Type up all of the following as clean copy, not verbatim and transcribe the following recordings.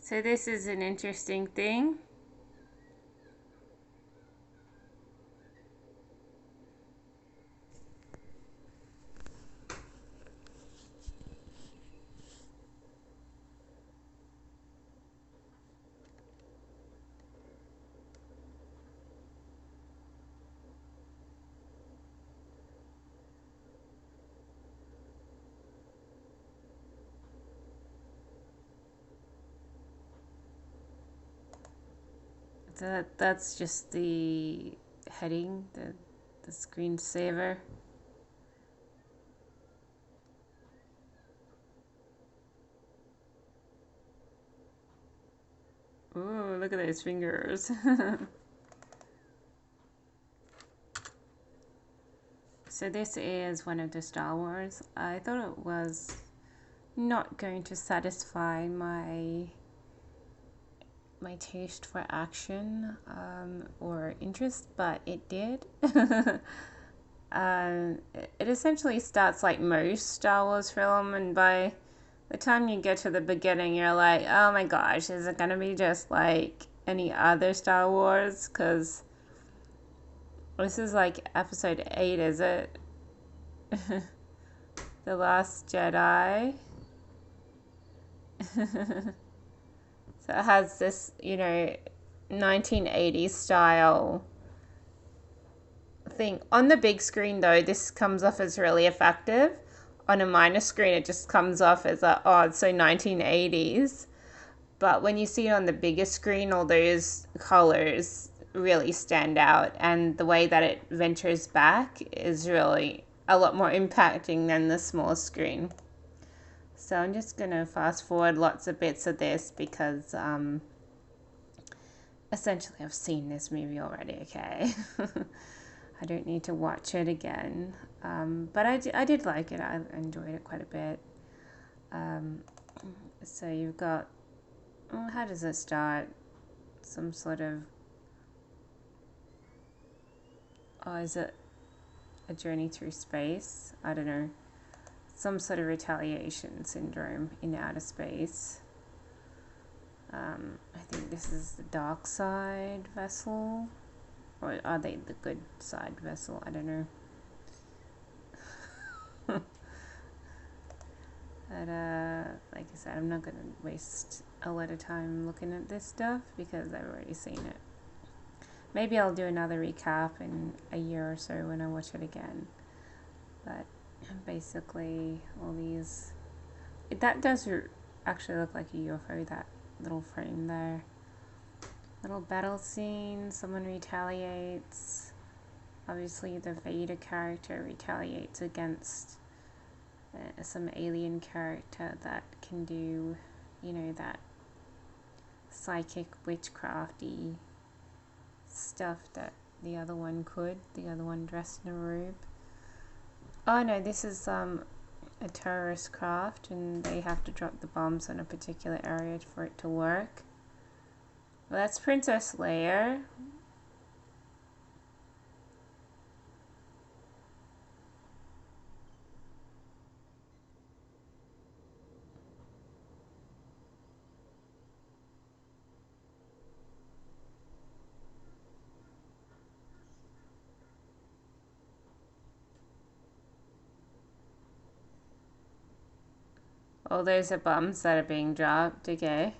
So this is an interesting thing. That's just the heading, the screensaver. Ooh, look at those fingers. So this is one of the Star Wars. I thought it was not going to satisfy my taste for action or interest, but it did. It essentially starts like most Star Wars film, and by the time you get to the beginning, you're like, oh my gosh, is it gonna be just like any other Star Wars? Because this is like episode 8, is it? The Last Jedi. So it has this, 1980s style thing. On the big screen, though, this comes off as really effective. On a minor screen, it just comes off as like, oh, it's so 1980s. But when you see it on the bigger screen, all those colors really stand out. And the way that it ventures back is really a lot more impacting than the small screen. So I'm just going to fast forward lots of bits of this because essentially I've seen this movie already, okay? I don't need to watch it again. But I did like it. I enjoyed it quite a bit. So you've got, how does it start? Some sort of, is it a journey through space? I don't know. Some sort of retaliation syndrome in outer space. I think this is the dark side vessel. Or are they the good side vessel? I don't know. But like I said, I'm not going to waste a lot of time looking at this stuff because I've already seen it. Maybe I'll do another recap in a year or so when I watch it again. But basically, all these... That does actually look like a UFO, that little frame there. Little battle scene, someone retaliates. Obviously, the Vader character retaliates against some alien character that can do, that psychic witchcrafty stuff that the other one could. The other one dressed in a robe. Oh no, this is a terrorist craft, and they have to drop the bombs on a particular area for it to work. Well, that's Princess Leia. Oh, those are bombs that are being dropped, okay.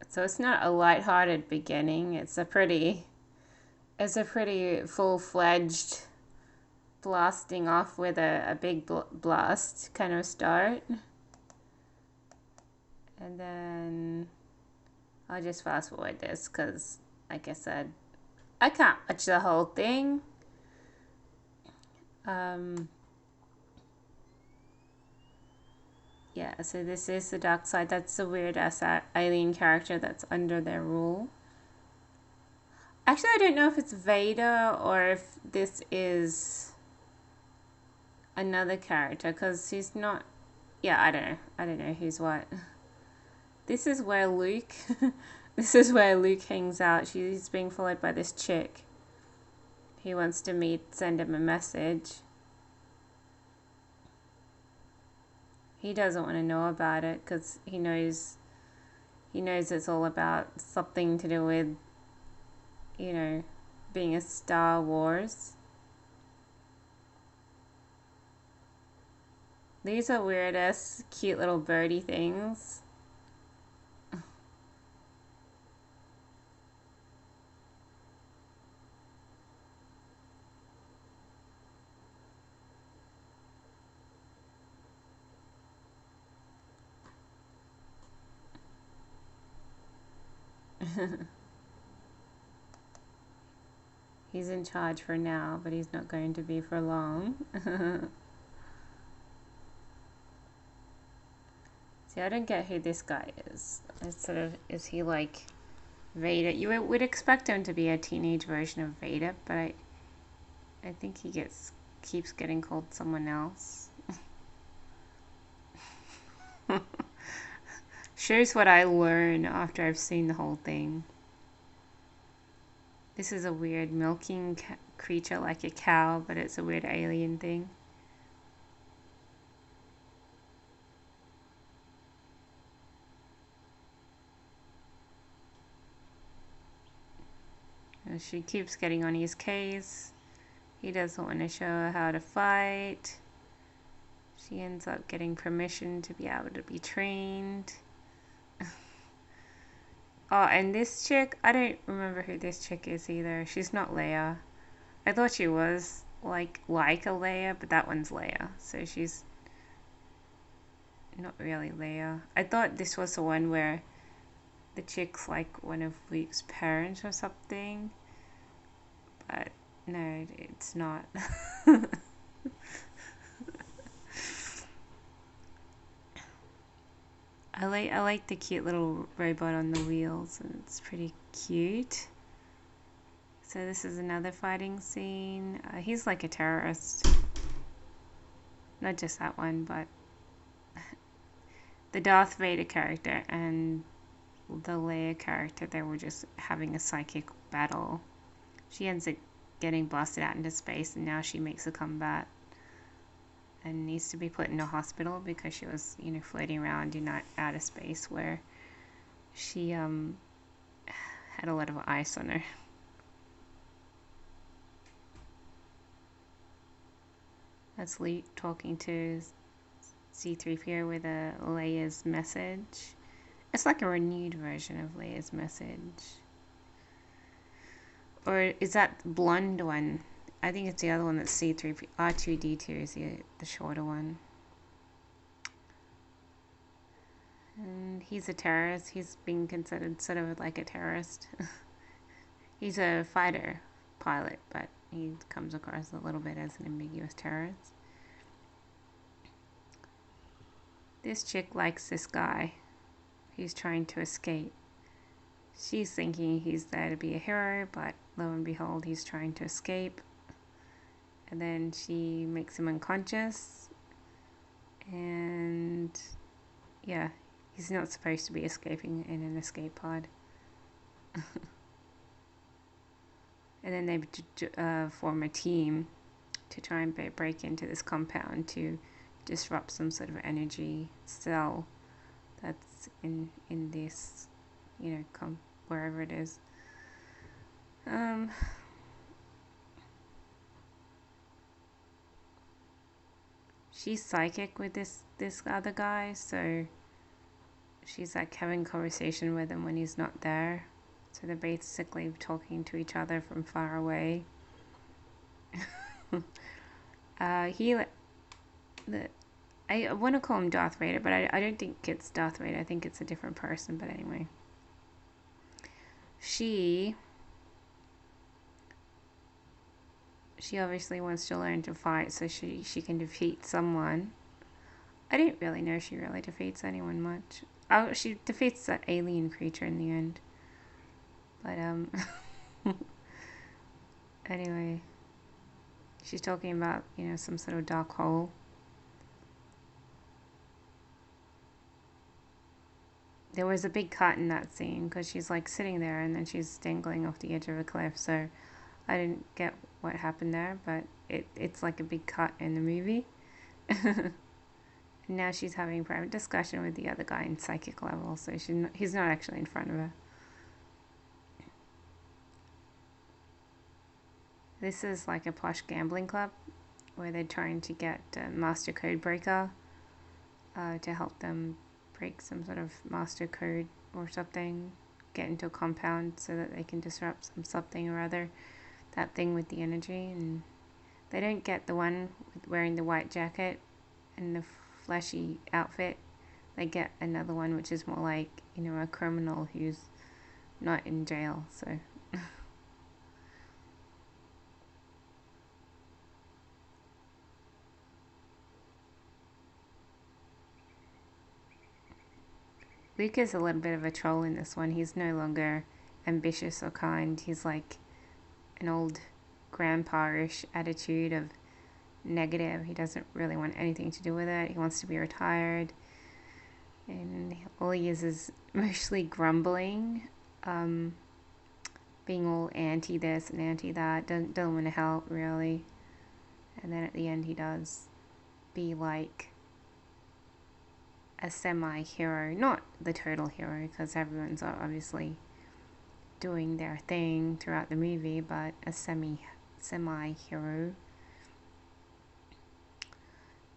So it's not a light-hearted beginning. It's a pretty full-fledged blasting off with a big blast kind of start. And then I'll just fast forward this because, like I said, I can't watch the whole thing. Yeah, so this is the dark side. That's the weird ass alien character that's under their rule. Actually, I don't know if it's Vader or if this is another character because he's not. Yeah, I don't know. I don't know who's what. This is where Luke, this is where Luke hangs out. She's being followed by this chick. He wants to send him a message. He doesn't want to know about it because he knows it's all about something to do with, being a Star Wars. These are weird ass cute little birdie things. He's in charge for now, but he's not going to be for long. See, I don't get who this guy is. Is he like Vader? You would expect him to be a teenage version of Vader, but I think he keeps getting called someone else. Shows what I learn after I've seen the whole thing. This is a weird milking creature like a cow, but it's a weird alien thing. And she keeps getting on his case. He doesn't want to show her how to fight. She ends up getting permission to be able to be trained. Oh, and this chick, I don't remember who this chick is either. She's not Leia. I thought she was like a Leia, but that one's Leia. So she's not really Leia. I thought this was the one where the chick's like one of Luke's parents or something. But no, it's not. I like the cute little robot on the wheels, and it's pretty cute. So this is another fighting scene. He's like a terrorist. Not just that one, but the Darth Vader character and the Leia character, they were just having a psychic battle. She ends up getting blasted out into space, and now she makes a comeback and needs to be put in a hospital because she was, floating around in outer space where she had a lot of ice on her. That's Luke talking to C-3PO with Leia's message. It's like a renewed version of Leia's message. Or is that blonde one? I think it's the other one that's C-3PO. R2-D2 is the shorter one. And he's a terrorist. He's being considered sort of like a terrorist. He's a fighter pilot, but he comes across a little bit as an ambiguous terrorist. This chick likes this guy. He's trying to escape. She's thinking he's there to be a hero, but lo and behold, he's trying to escape. And then she makes him unconscious. And yeah, he's not supposed to be escaping in an escape pod. And then they form a team to try and break into this compound to disrupt some sort of energy cell that's in this, wherever it is. She's psychic with this other guy, so she's like having conversation with him when he's not there. So they're basically talking to each other from far away. I want to call him Darth Vader, but I don't think it's Darth Vader. I think it's a different person. But anyway, she obviously wants to learn to fight so she can defeat someone. I didn't really know she really defeats anyone much. Oh, she defeats that alien creature in the end. But anyway, she's talking about, some sort of dark hole. there was a big cut in that scene because she's like sitting there and then she's dangling off the edge of a cliff. So I didn't get what happened there, but it's like a big cut in the movie. Now she's having a private discussion with the other guy in psychic level, so he's not actually in front of her. This is like a posh gambling club where they're trying to get Master Code Breaker to help them break some sort of master code or something, get into a compound so that they can disrupt something or other, that thing with the energy. And they don't get the one wearing the white jacket and the flashy outfit. They get another one which is more like, a criminal who's not in jail. So Luke is a little bit of a troll in this one. He's no longer ambitious or kind. He's like an old grandpa-ish attitude of negative. He doesn't really want anything to do with it. He wants to be retired. And all he is mostly grumbling, being all anti this and anti that, don't want to help really. And then at the end he does be like a semi-hero, not the total hero because everyone's obviously doing their thing throughout the movie, but a semi-hero.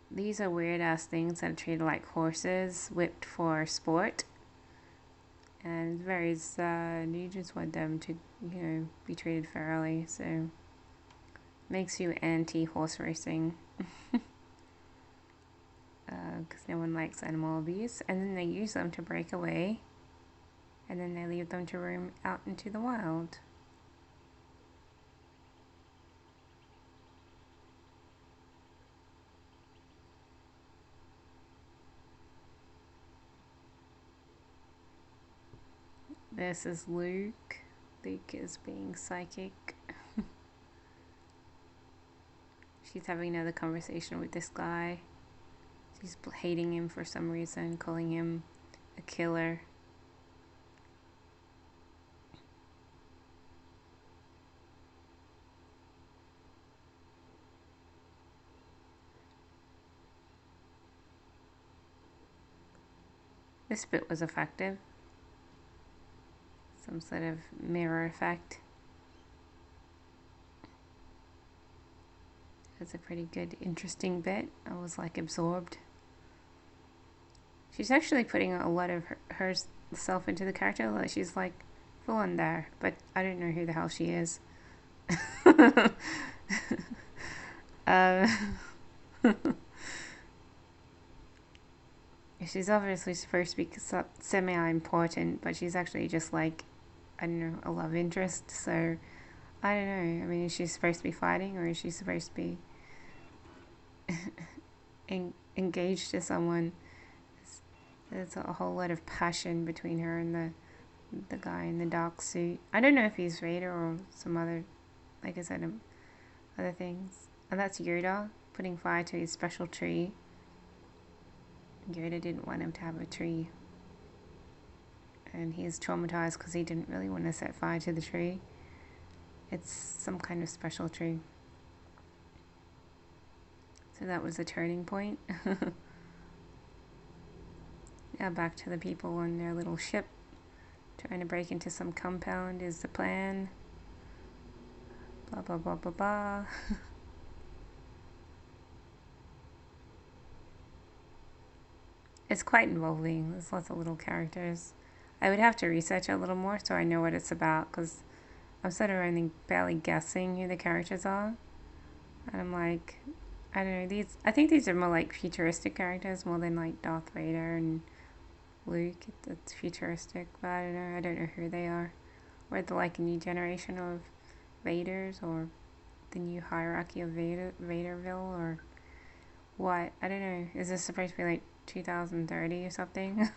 These are weird ass things that are treated like horses, whipped for sport. And it's very sad. You just want them to, be treated fairly. So, makes you anti-horse racing. Because no one likes animal abuse. And then they use them to break away. And then they leave them to roam out into the wild. This is Luke. Luke is being psychic. She's having another conversation with this guy. She's hating him for some reason, calling him a killer. This bit was effective. Some sort of mirror effect. It's a pretty good, interesting bit. I was like absorbed. She's actually putting a lot of herself into the character. Like she's like full on there, but I don't know who the hell she is. She's obviously supposed to be semi-important, but she's actually just like, I don't know, a love interest. So I don't know. I mean, is she supposed to be fighting, or is she supposed to be engaged to someone? There's a whole lot of passion between her and the guy in the dark suit. I don't know if he's Vader or some other, like I said, other things. And that's Yoda putting fire to his special tree. Yoda didn't want him to have a tree. And he's traumatized because he didn't really want to set fire to the tree. It's some kind of special tree. So that was a turning point. Now back to the people on their little ship. Trying to break into some compound is the plan. Blah, blah, blah, blah, blah. It's quite involving. There's lots of little characters. I would have to research a little more so I know what it's about, because I'm sort of only barely guessing who the characters are. And I'm like, I don't know, I think these are more like futuristic characters more than like Darth Vader and Luke. It's futuristic, but I don't know who they are. Or they're like a new generation of Vaders, or the new hierarchy of Vaderville, or what? I don't know. Is this supposed to be like 2030 or something?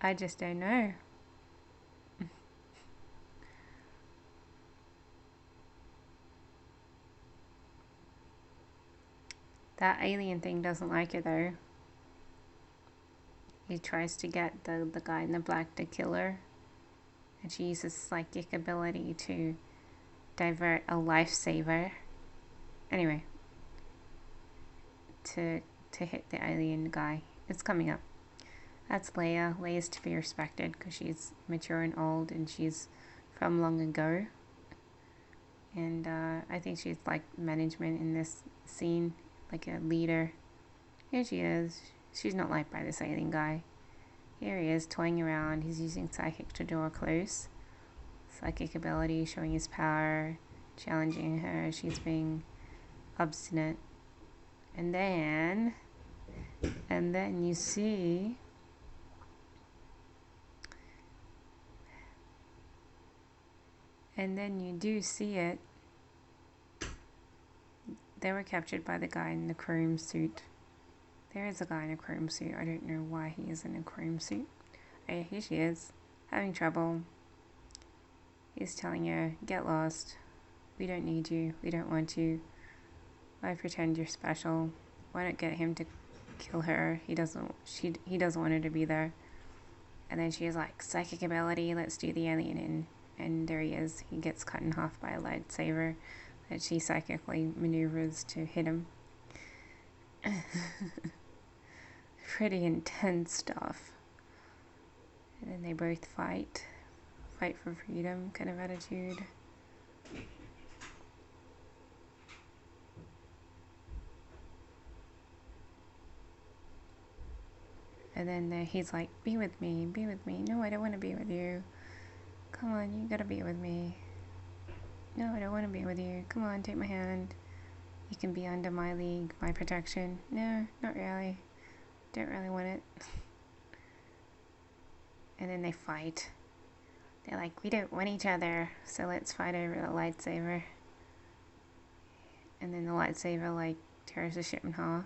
I just don't know. That alien thing doesn't like it though. he tries to get the guy in the black to kill her, and she uses psychic ability to divert a lifesaver. Anyway, to hit the alien guy. It's coming up. That's Leia. Leia's to be respected because she's mature and old, and she's from long ago. And I think she's like management in this scene, like a leader. Here she is. She's not liked by this alien guy. Here he is, toying around. He's using psychic to draw close. Psychic ability, showing his power, challenging her. She's being obstinate. And then you see you do see it. They were captured by the guy in the chrome suit. There is a guy in a chrome suit. I don't know why he is in a chrome suit. Oh, here she is, having trouble. He's telling her, get lost. We don't need you. We don't want you. Why pretend you're special? Why not get him to kill her? He doesn't want her to be there. And then she's like, psychic ability, let's do the alien in. And there he is. He gets cut in half by a lightsaber that she psychically maneuvers to hit him. Pretty intense stuff. And then they both fight for freedom kind of attitude. And then he's like, be with me, be with me. No, I don't want to be with you. Come on, you gotta be with me. No, I don't want to be with you. Come on, take my hand. You can be under my league, my protection. No, not really. Don't really want it. And then they fight. They're like, we don't want each other, so let's fight over the lightsaber. And then the lightsaber, like, tears the ship in half.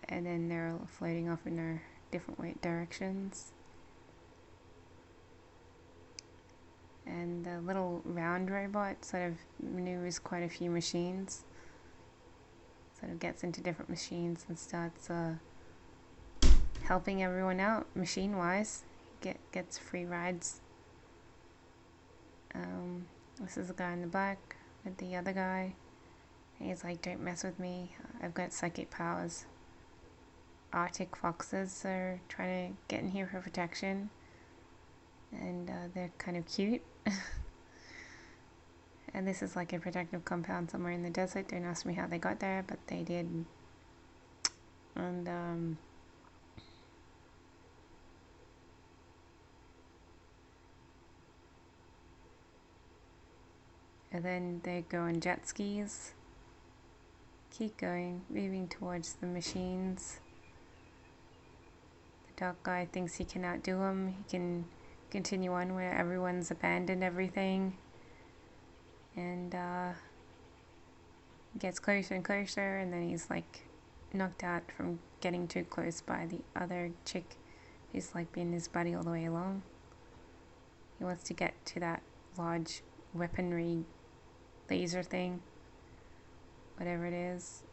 And then they're floating off in their different directions. And the little round robot sort of maneuvers quite a few machines. Sort of gets into different machines and starts helping everyone out machine-wise. Gets free rides. This is the guy in the black with the other guy. And he's like, don't mess with me. I've got psychic powers. Arctic foxes are trying to get in here for protection. And they're kind of cute. And this is like a protective compound somewhere in the desert. Don't ask me how they got there, but they did. And then they go on jet skis. Keep going, moving towards the machines. The dark guy thinks he can outdo him. He can continue on where everyone's abandoned everything. And gets closer and closer, and then he's like knocked out from getting too close by the other chick who's like being his buddy all the way along. He wants to get to that large weaponry laser thing, whatever it is.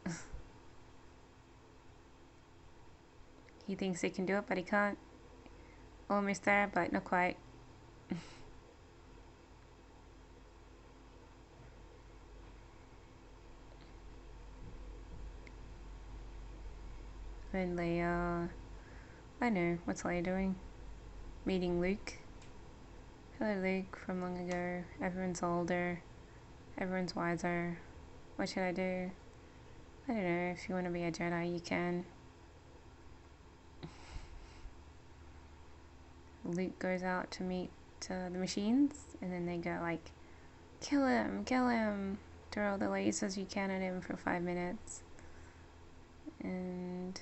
He thinks he can do it, but he can't. Almost there, but not quite. And Leia, I know, what's Leia doing? Meeting Luke. Hello Luke, from long ago. Everyone's older. Everyone's wiser. What should I do? I don't know, if you want to be a Jedi, you can. Luke goes out to meet the machines, and then they go like, kill him, throw all the lasers you can at him for 5 minutes. And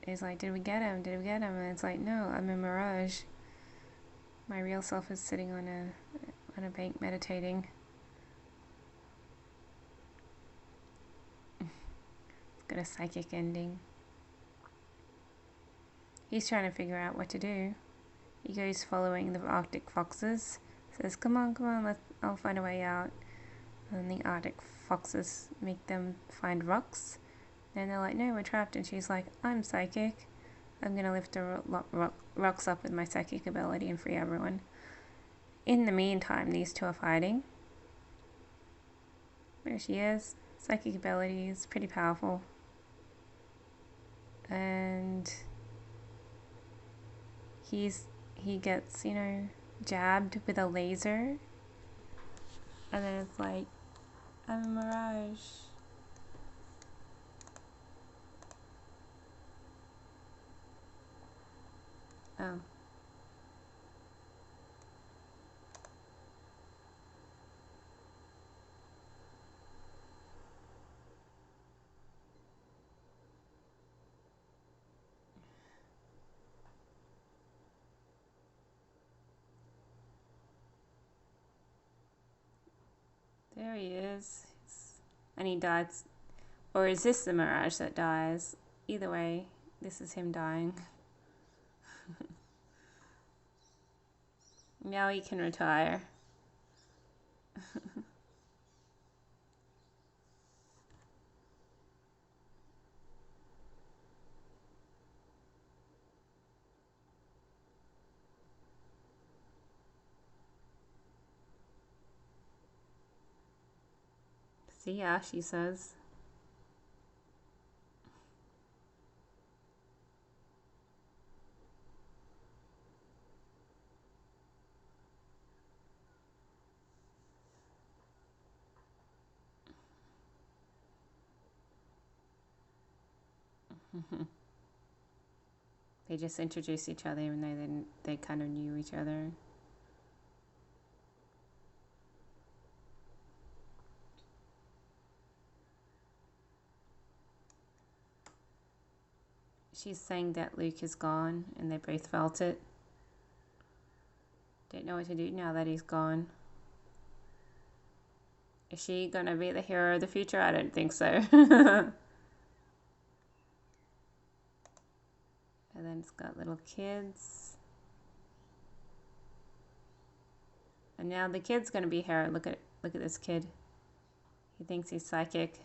he's like, did we get him? And it's like, no, I'm a mirage. My real self is sitting on a bank meditating. It's got a psychic ending. He's trying to figure out what to do. He goes following the Arctic foxes. Says, come on, I'll find a way out. And the Arctic foxes make them find rocks. And they're like, no, we're trapped. And she's like, I'm psychic. I'm gonna lift the rocks up with my psychic ability and free everyone. In the meantime, these two are fighting. There she is. Psychic ability is pretty powerful. And he gets, you know, jabbed with a laser. And then it's like, I'm a mirage. Oh. There he is. And he died. Or is this the mirage that dies? Either way, this is him dying. Now he can retire. See ya, she says. They just introduced each other even though they kind of knew each other. She's saying that Luke is gone and they both felt it. Don't know what to do now that he's gone. Is she gonna be the hero of the future? I don't think so. And then it's got little kids. And now the kid's gonna be hero. Look at this kid. He thinks he's psychic.